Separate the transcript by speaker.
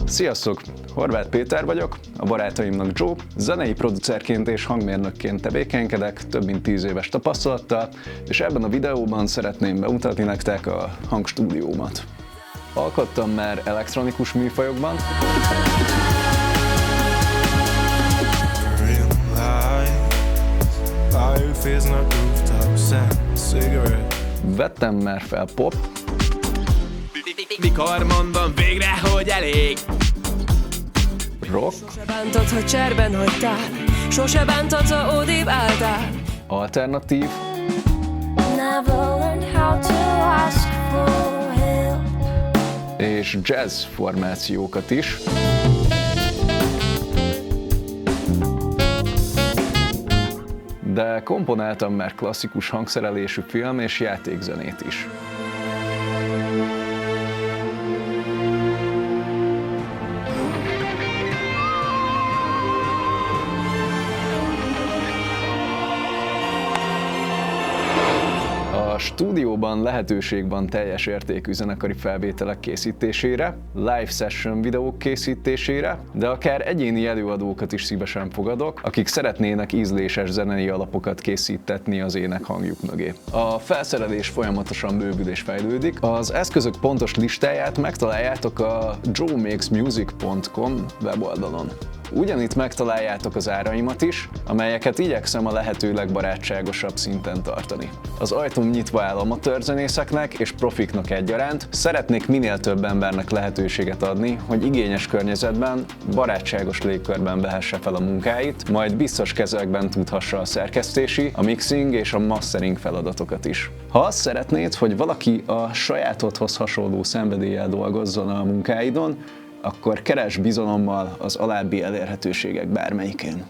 Speaker 1: Sziasztok! Horváth Péter vagyok, a barátaimnak Joe, zenei producerként és hangmérnökként tevékenykedek, több mint 10 éves tapasztalattal, és ebben a videóban szeretném bemutatni nektek a hangstúdiómat. Alkottam már elektronikus műfajokban, vettem már fel pop,
Speaker 2: mikor mondom végre, hogy elég.
Speaker 1: rock,
Speaker 3: Sose bántad, ha cserben hagytál, sose bántad, ha odébb álltál.
Speaker 1: alternatív,
Speaker 4: Never learned how to ask for help.
Speaker 1: és jazz formációkat is. De komponáltam már klasszikus hangszerelésű film és játékzenét is. A stúdióban lehetőség van teljes értékű zenekari felvételek készítésére, live session videók készítésére, de akár egyéni előadókat is szívesen fogadok, akik szeretnének ízléses zenei alapokat készítetni az ének hangjuk mögé. A felszerelés folyamatosan bővül és fejlődik. Az eszközök pontos listáját megtaláljátok a joemakesmusic.com weboldalon. Ugyanitt megtaláljátok az áraimat is, amelyeket igyekszem a lehető legbarátságosabb szinten tartani. Az ajtóm nyitva áll amatőr zenészeknek és profiknak egyaránt, szeretnék minél több embernek lehetőséget adni, hogy igényes környezetben, barátságos légkörben vehesse fel a munkáit, majd biztos kezekben tudhassa a szerkesztési, a mixing és a mastering feladatokat is. Ha azt szeretnéd, hogy valaki a sajátodhoz hasonló szenvedéllyel dolgozzon a munkáidon, akkor keresd bizalommal az alábbi elérhetőségek bármelyikén.